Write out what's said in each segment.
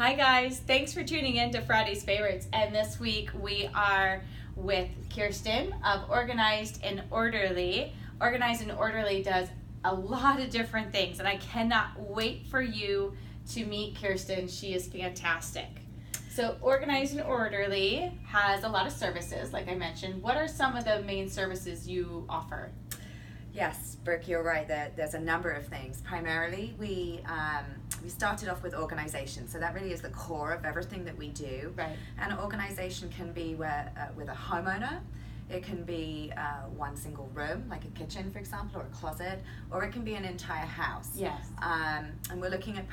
Hi guys, thanks for tuning in to Friday's Favorites, and this week we are with Kirsten of Organized and Orderly. Organized and Orderly does a lot of different things, and I cannot wait for you to meet Kirsten. She is fantastic. So Organized and Orderly has a lot of services, like I mentioned. What are some of the main services you offer? Yes, Brooke, you're right. There's a number of things. Primarily, we started off with organization, so that really is the core of everything that we do. Right. And organization can be with a homeowner. It can be one single room, like a kitchen, for example, or a closet, or it can be an entire house. Yes. And we're looking at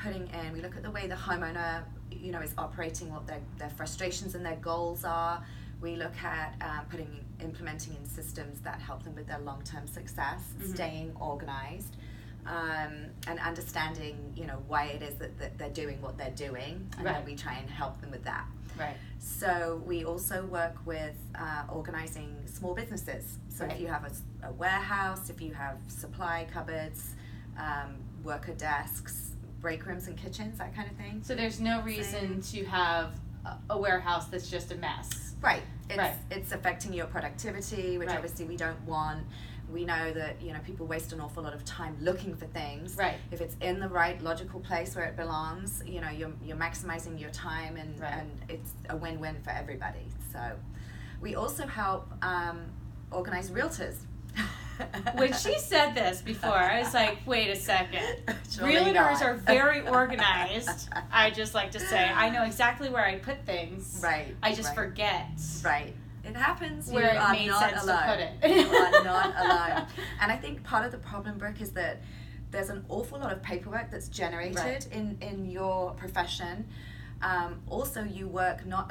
we look at the way the homeowner, is operating, what their frustrations and their goals are. We look at implementing in systems that help them with their long-term success, staying organized, and understanding, why it is that they're doing what they're doing, and then we try and help them with that. Right. So we also work with organizing small businesses. So if you have a warehouse, if you have supply cupboards, worker desks, break rooms and kitchens, that kind of thing. So there's no reason to have a warehouse that's just a mess. Right. It's affecting your productivity, which obviously we don't want. We know that people waste an awful lot of time looking for things. Right. If it's in the right logical place where it belongs, you're maximizing your time, and it's a win-win for everybody. So we also help organize realtors. When she said this before, I was like, wait a second. Realtors are very organized. I just like to say, I know exactly where I put things. Right. I just forget. Right. It happens. Where it made sense to put it. You are not alone. And I think part of the problem, Brooke, is that there's an awful lot of paperwork that's generated in your profession. Also, you work not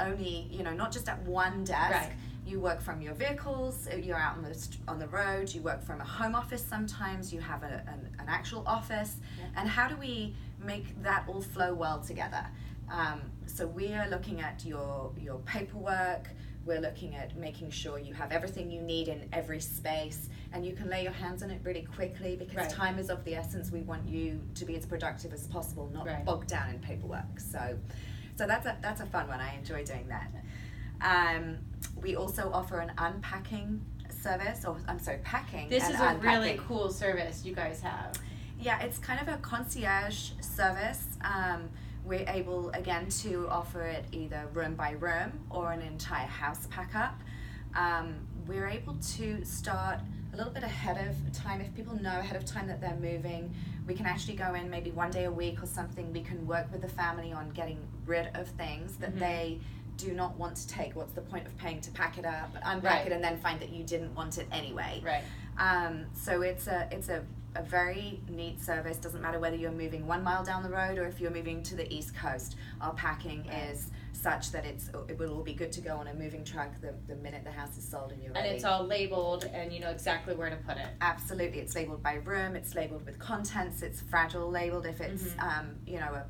just at one desk. Right. You work from your vehicles, you're out on the road, you work from a home office sometimes, you have an actual office. And how do we make that all flow well together? So we are looking at your paperwork, we're looking at making sure you have everything you need in every space, and you can lay your hands on it really quickly, because time is of the essence. We want you to be as productive as possible, not bogged down in paperwork. So that's a fun one. I enjoy doing that. We also offer an unpacking service, packing. This is a unpacking. really cool service you guys have. Yeah, it's kind of a concierge service. We're able, again, to offer it either room by room or an entire house pack up. We're able to start a little bit ahead of time. If people know ahead of time that they're moving, we can actually go in maybe one day a week or something. We can work with the family on getting rid of things that they do not want to take. What's the point of paying to pack it up, unpack it, and then find that you didn't want it anyway? Right. So it's a very neat service. Doesn't matter whether you're moving 1 mile down the road or if you're moving to the East Coast. Our packing is such that it will all be good to go on a moving truck the minute the house is sold and you're ready. And it's all labeled, and you know exactly where to put it. Absolutely. It's labeled by room, it's labeled with contents, it's fragile labeled if it's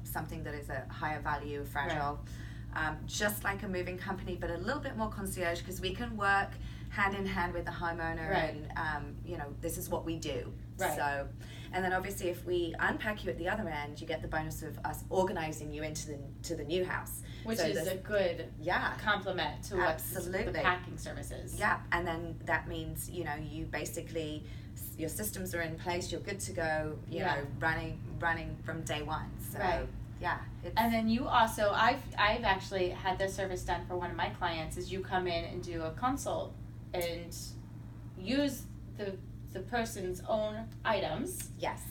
something that is a higher value, fragile. Just like a moving company, but a little bit more concierge, because we can work hand in hand with the homeowner, and this is what we do. So, and then obviously if we unpack you at the other end, you get the bonus of us organizing you into the new house, which is a good complement to what the packing service is. Yeah, and then that means you basically, your systems are in place, you're good to go, running from day one. So yeah. And then you also, I've actually had this service done for one of my clients, is you come in and do a consult and use the person's own items. Yes.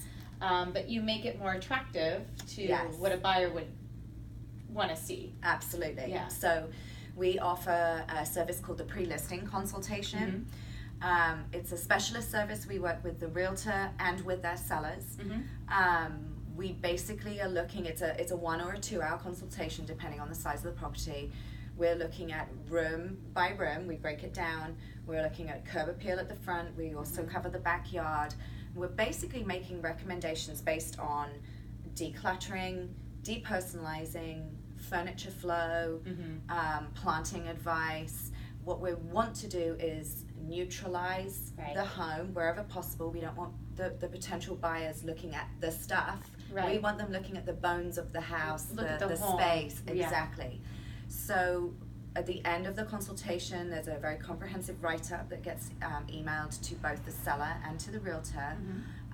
But you make it more attractive to what a buyer would want to see. Absolutely. Yeah. So we offer a service called the pre-listing consultation. It's a specialist service. We work with the realtor and with their sellers. We basically are looking, it's a 1 or a 2 hour consultation depending on the size of the property. We're looking at room by room, we break it down. We're looking at curb appeal at the front, we also cover the backyard. We're basically making recommendations based on decluttering, depersonalizing, furniture flow, planting advice. What we want to do is neutralize the home wherever possible. We don't want the potential buyers looking at the stuff Right. We want them looking at the bones of the house, Look at the home. space. Exactly. So at the end of the consultation, there's a very comprehensive write-up that gets emailed to both the seller and to the realtor.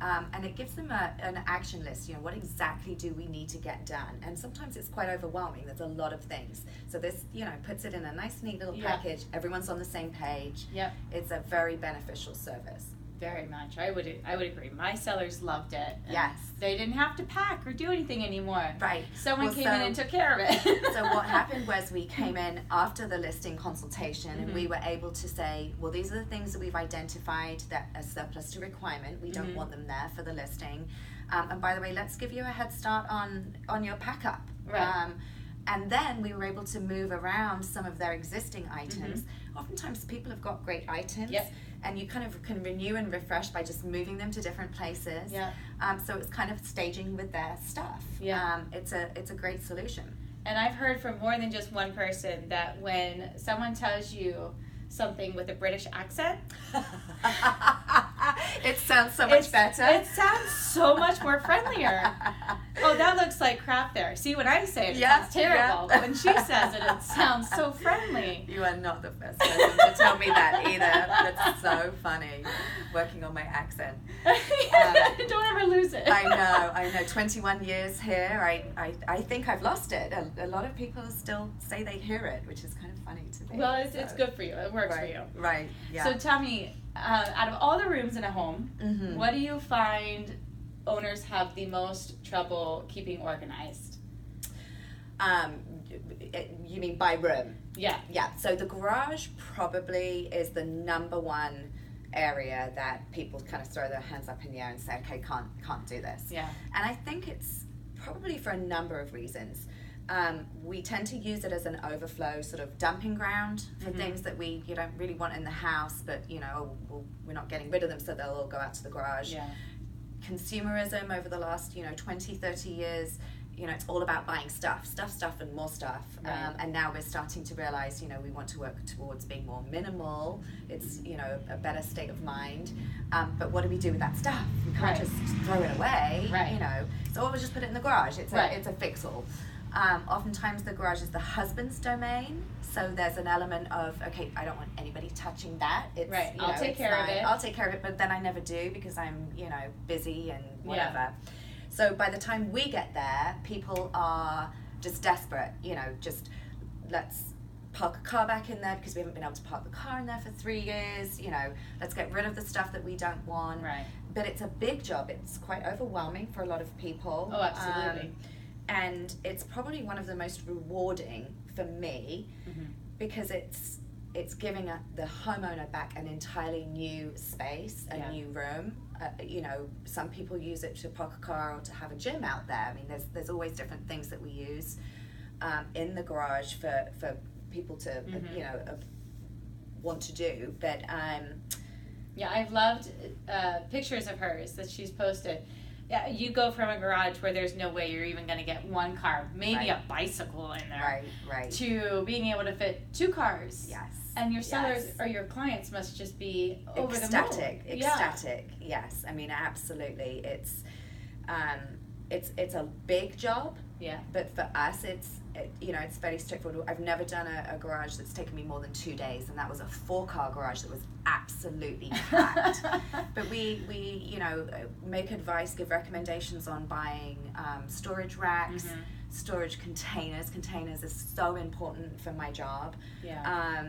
And it gives them an action list. You know, what exactly do we need to get done? And sometimes it's quite overwhelming. There's a lot of things. So this, you know, puts it in a nice, neat little package. Everyone's on the same page. Yep. It's a very beneficial service. Very much. I would agree. My sellers loved it. Yes. They didn't have to pack or do anything anymore. Right. Someone came in and took care of it. So what happened was we came in after the listing consultation and we were able to say, well, these are the things that we've identified that are surplus to requirement. We don't want them there for the listing. And by the way, let's give you a head start on your pack up. Right. And then we were able to move around some of their existing items. Oftentimes people have got great items. Yep. And you kind of can renew and refresh by just moving them to different places. Yeah. So it's kind of staging with their stuff. Yeah. It's a great solution. And I've heard from more than just one person that when someone tells you something with a British accent, it sounds so much better. It sounds so much more friendlier. Oh, that looks like crap there. See, when I say it, it sounds terrible. But when she says it, it sounds so friendly. You are not the first person to tell me that either. That's so funny, working on my accent. Don't ever lose it. I know. 21 years here, I think I've lost it. A lot of people still say they hear it, which is kind of funny to me. Well, it's good for you. It works for you. Right, yeah. So tell me, out of all the rooms in a home, what do you find owners have the most trouble keeping organized? You mean by room? Yeah. Yeah, so the garage probably is the number one area that people kind of throw their hands up in the air and say, okay, can't do this. Yeah. And I think it's probably for a number of reasons. We tend to use it as an overflow sort of dumping ground for things that we don't really want in the house, but we're not getting rid of them, so they'll all go out to the garage. Yeah. Consumerism over the last 20, 30 years, it's all about buying stuff and more stuff. Right. And now we're starting to realize, we want to work towards being more minimal. It's, a better state of mind. But what do we do with that stuff? We can't just throw it away, So we'll just put it in the garage. It's a fix-all. Oftentimes the garage is the husband's domain, so there's an element of, okay, I don't want anybody touching that. It's, I'll take care of it. I'll take care of it, but then I never do because I'm, busy and whatever. Yeah. So by the time we get there, people are just desperate, just let's park a car back in there because we haven't been able to park the car in there for 3 years, let's get rid of the stuff that we don't want. Right. But it's a big job. It's quite overwhelming for a lot of people. Oh, absolutely. And it's probably one of the most rewarding for me because it's giving the homeowner back an entirely new space, a new room. Some people use it to park a car or to have a gym out there. I mean, there's always different things that we use in the garage for people to want to do. But yeah, I've loved pictures of hers that she's posted. Yeah, you go from a garage where there's no way you're even going to get one car, maybe a bicycle in there, right, to being able to fit 2 cars. Yes. And your sellers or your clients must just be over ecstatic, the moon. Ecstatic, yes. I mean, absolutely. It's a big job. Yeah. But for us, it's fairly straightforward. I've never done a garage that's taken me more than 2 days, and that was a 4-car garage that was absolutely packed. But we make advice, give recommendations on buying storage racks, storage containers. Containers is so important for my job. Yeah.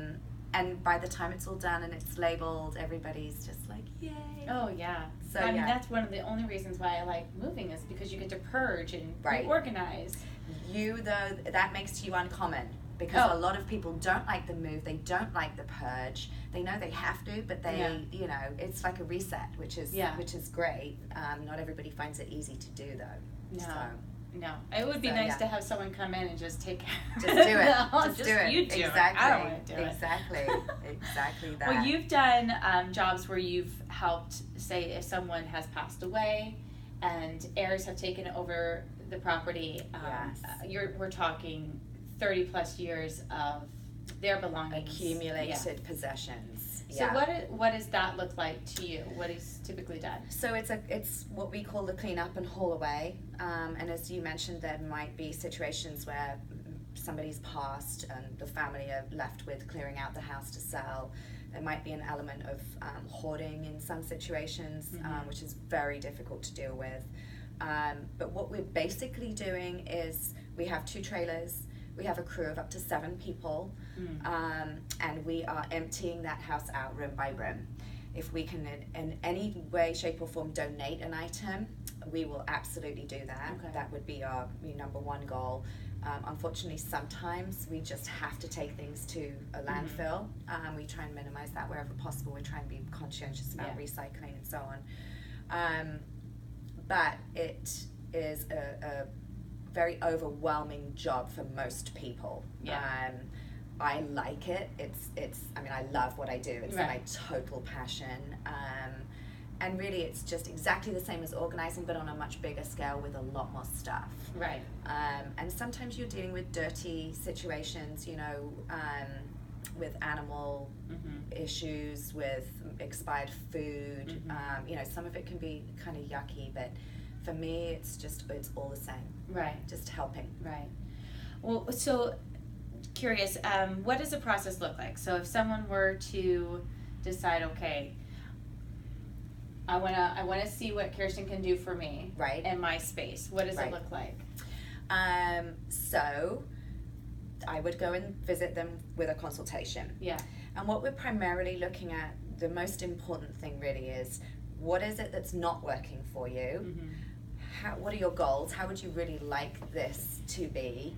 And by the time it's all done and it's labeled, everybody's just like, yay. Oh, yeah. So I mean, that's one of the only reasons why I like moving is because you get to purge and reorganize. That makes you uncommon because a lot of people don't like the move. They don't like the purge. They know they have to, but they, it's like a reset, which is great. Not everybody finds it easy to do, though. No. No, it would be nice to have someone come in and just take care. Just do it. Just do it. You do exactly. it. I don't want to do exactly. it. Exactly that. Well, you've done jobs where you've helped, say, if someone has passed away and heirs have taken over the property. We're talking 30 plus years of their belongings. Accumulated possessions. So what does that look like to you? What is typically done? So it's what we call the clean up and haul away. And as you mentioned, there might be situations where somebody's passed and the family are left with clearing out the house to sell. There might be an element of hoarding in some situations, which is very difficult to deal with. But what we're basically doing is we have 2 trailers. We have a crew of up to 7 people, and we are emptying that house out room by room. If we can in any way, shape or form donate an item, we will absolutely do that. Okay. That would be our number one goal. Unfortunately, sometimes we just have to take things to a landfill. We try and minimize that wherever possible. We try and be conscientious about recycling and so on. But it is a very overwhelming job for most people. I like it. I love what I do. It's my total passion. And really it's just exactly the same as organizing, but on a much bigger scale with a lot more stuff. Right. And sometimes you're dealing with dirty situations, with animal issues, with expired food. Some of it can be kind of yucky, but for me, it's all the same. Right. Just helping. Right. Well, so curious, what does the process look like? So if someone were to decide, okay, I wanna see what Kirsten can do for me in my space. What does it look like? So I would go and visit them with a consultation. Yeah. And what we're primarily looking at, the most important thing really is, what is it that's not working for you? What are your goals? How would you really like this to be?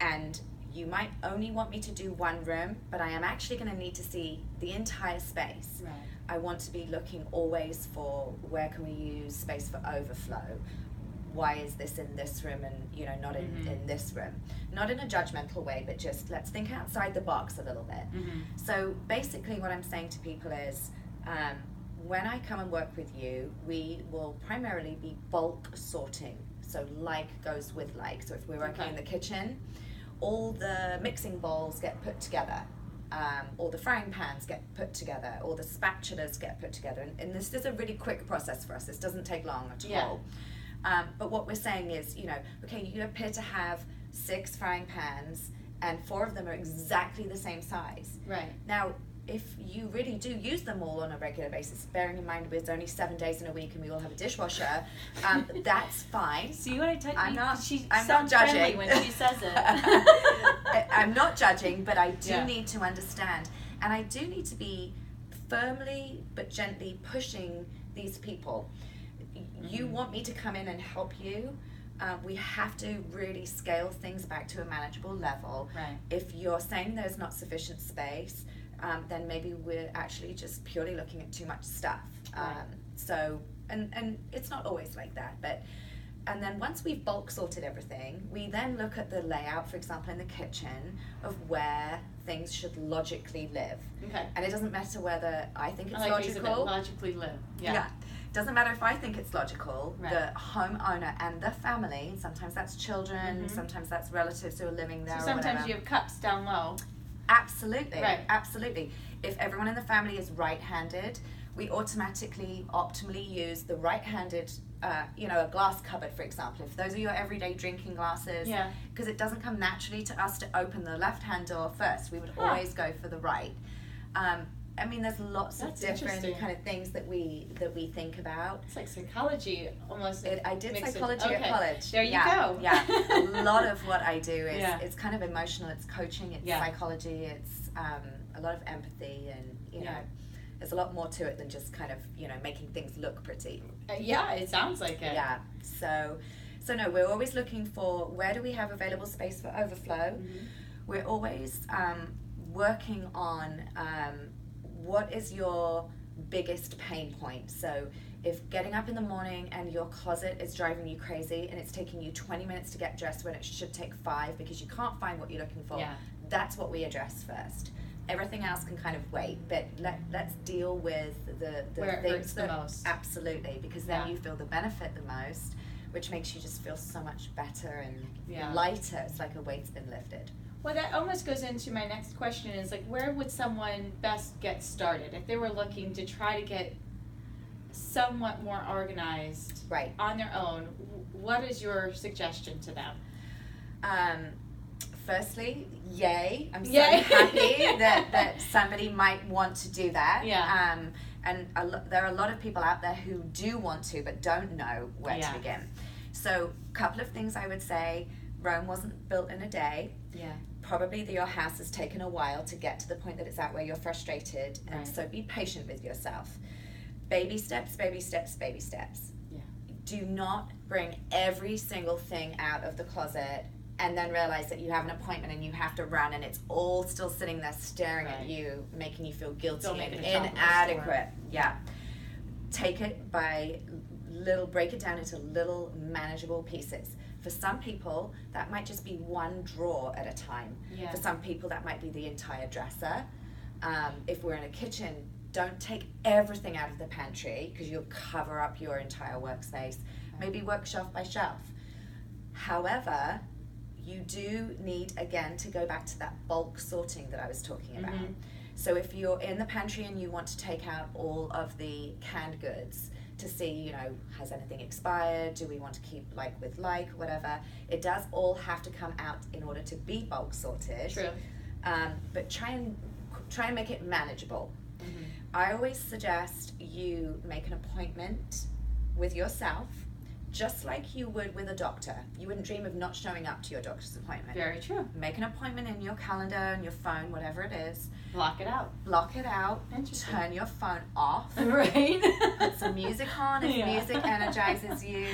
And you might only want me to do one room, but I am actually going to need to see the entire space. Right. I want to be looking always for where can we use space for overflow. Why is this in this room and not in this room? Not in a judgmental way, but just let's think outside the box a little bit. So basically what I'm saying to people is, when I come and work with you, we will primarily be bulk sorting. So like goes with like. So if we're working in the kitchen, all the mixing bowls get put together. All the frying pans get put together, all the spatulas get put together. And this is a really quick process for us. This doesn't take long at all. But what we're saying is, okay, you appear to have 6 frying pans and 4 of them are exactly the same size. Right. Now, if you really do use them all on a regular basis, bearing in mind there's only 7 days in a week and we all have a dishwasher, that's fine. See what I tell you? I'm not judging when she says it. I'm not judging, but I do need to understand, and I do need to be firmly but gently pushing these people. You want me to come in and help you. We have to really scale things back to a manageable level. Right. If you're saying there's not sufficient space, then maybe we're actually just purely looking at too much stuff. So, and it's not always like that, and then once we've bulk sorted everything, we then look at the layout, for example, in the kitchen, of where things should logically live. Okay. And it doesn't matter whether I think it's logical. Logically live. Yeah. Doesn't matter if I think it's logical. The homeowner and the family, sometimes that's children, sometimes that's relatives who are living there. So sometimes you have cups down low. Absolutely, absolutely. If everyone in the family is right-handed, we automatically, optimally use the right-handed, a glass cupboard, for example. If those are your everyday drinking glasses, because it doesn't come naturally to us to open the left-hand door first. We would always go for the right. There's lots of different kind of things that we think about. It's like psychology, almost. I did psychology at college. There you go. Yeah, a lot of what I do is it's kind of emotional. It's coaching. It's psychology. It's a lot of empathy, and there's a lot more to it than just kind of making things look pretty. It sounds like it. Yeah. So no, we're always looking for where do we have available space for overflow. We're always working on what is your biggest pain point. So if getting up in the morning and your closet is driving you crazy and it's taking you 20 minutes to get dressed when it should take 5 because you can't find what you're looking for, that's what we address first. Everything else can kind of wait, but let's deal with the where things it hurts the most. Absolutely, because then you feel the benefit the most, which makes you just feel so much better and lighter. It's like a weight's been lifted. Well, that almost goes into my next question is like, where would someone best get started if they were looking to try to get somewhat more organized Right. on their own? What is your suggestion to them? Firstly, yay. I'm so Yay. happy that somebody might want to do that. Yeah. And there are a lot of people out there who do want to but don't know where Yeah. to begin. So a couple of things I would say. Rome wasn't built in a day. Yeah. Probably your house has taken a while to get to the point that it's at where you're frustrated. And Right. so be patient with yourself. Baby steps, baby steps, baby steps. Yeah. Do not bring every single thing out of the closet and then realize that you have an appointment and you have to run and it's all still sitting there staring at Right. you, making you feel guilty Don't make and it a chocolate inadequate. Yeah. Take it by break it down into little manageable pieces. For some people, that might just be one drawer at a time. Yeah. For some people, that might be the entire dresser. If we're in a kitchen, don't take everything out of the pantry because you'll cover up your entire workspace. Maybe work shelf by shelf. However, you do need, again, to go back to that bulk sorting that I was talking about. Mhm. So if you're in the pantry and you want to take out all of the canned goods to see, has anything expired? Do we want to keep whatever? It does all have to come out in order to be bulk sorted. True. But try and make it manageable. Mm-hmm. I always suggest you make an appointment with yourself, just like you would with a doctor. You wouldn't dream of not showing up to your doctor's appointment. Very true. Make an appointment in your calendar, on your phone, whatever it is. Block it out. Block it out. Interesting. Turn your phone off. Right. Put some music on if Yeah. music energizes you.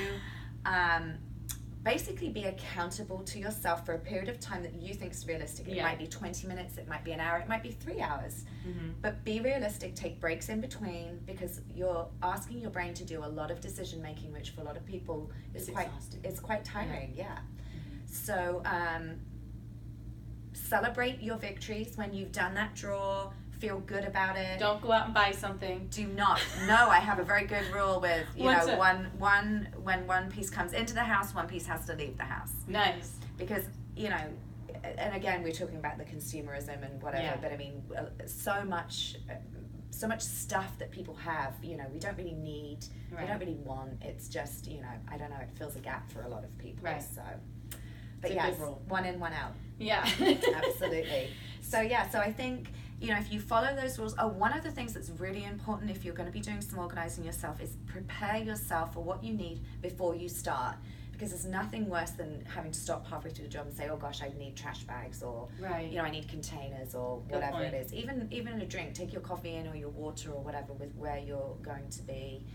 Basically be accountable to yourself for a period of time that you think is realistic. It Yeah. might be 20 minutes, it might be an hour, it might be 3 hours. Mm-hmm. But be realistic, take breaks in between because you're asking your brain to do a lot of decision making, which for a lot of people is quite tiring. Yeah. So celebrate your victories when you've done that drawer. Feel good about it. Don't go out and buy something. Do not. No, I have a very good rule with What's it? when one piece comes into the house, one piece has to leave the house. Nice. Because and again, we're talking about the consumerism and whatever. Yeah. But I mean, so much stuff that people have. We don't really need. Right. We don't really want. It's just I don't know. It fills a gap for a lot of people. Right. So, It's but a yes, good rule. one in, one out. Yeah. Absolutely. So I think if you follow those rules. One of the things that's really important if you're going to be doing some organizing yourself is prepare yourself for what you need before you start. Because there's nothing worse than having to stop halfway through the job and say, oh gosh, I need trash bags or Right. I need containers or Good whatever point. it is. Even a drink, take your coffee in or your water or whatever with where you're going to be.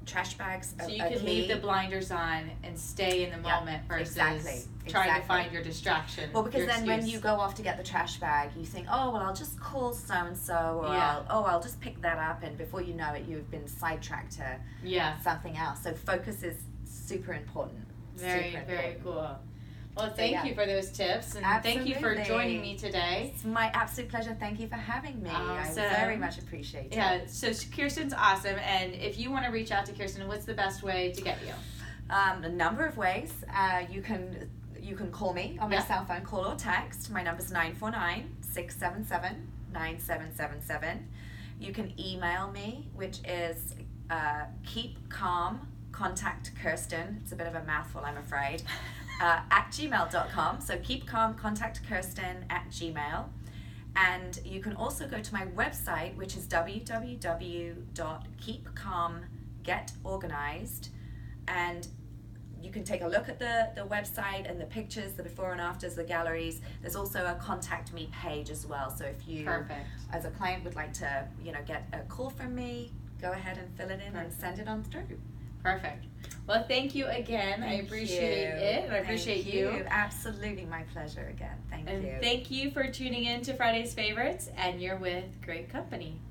Trash bags So you are can key. leave the blinders on and stay in the Yeah, moment versus exactly. trying to find your distraction. Well, because your then when excuse. you go off to get the trash bag, you think, oh, well, I'll just call so-and-so or Yeah. I'll just pick that up. And before you know it, you've been sidetracked to Yeah. something else. So focus is super important. Very, Super very important. cool. Well, thank you for those tips, and thank you for Absolutely. joining me today. It's my absolute pleasure. Thank you for having me. Awesome. I very much appreciate it. Yeah, so Kirsten's awesome, and if you want to reach out to Kirsten, what's the best way to get you? A number of ways. You can call me on my cell phone, call or text. My number's 949-677-9777. You can email me, which is keepcalm, Kirsten. It's a bit of a mouthful, I'm afraid. At gmail.com. So keepcalm@gmail. And you can also go to my website, which is www.keepcalmgetorganized. And you can take a look at the website and the pictures, the before and afters, the galleries. There's also a contact me page as well. So if you, Perfect. as a client, would like to, get a call from me, go ahead and fill it in and send it on through. Perfect. Well, thank you again. I appreciate it, and I appreciate you. Absolutely, my pleasure again. Thank you. And thank you for tuning in to Friday's Favorites, and you're with great company.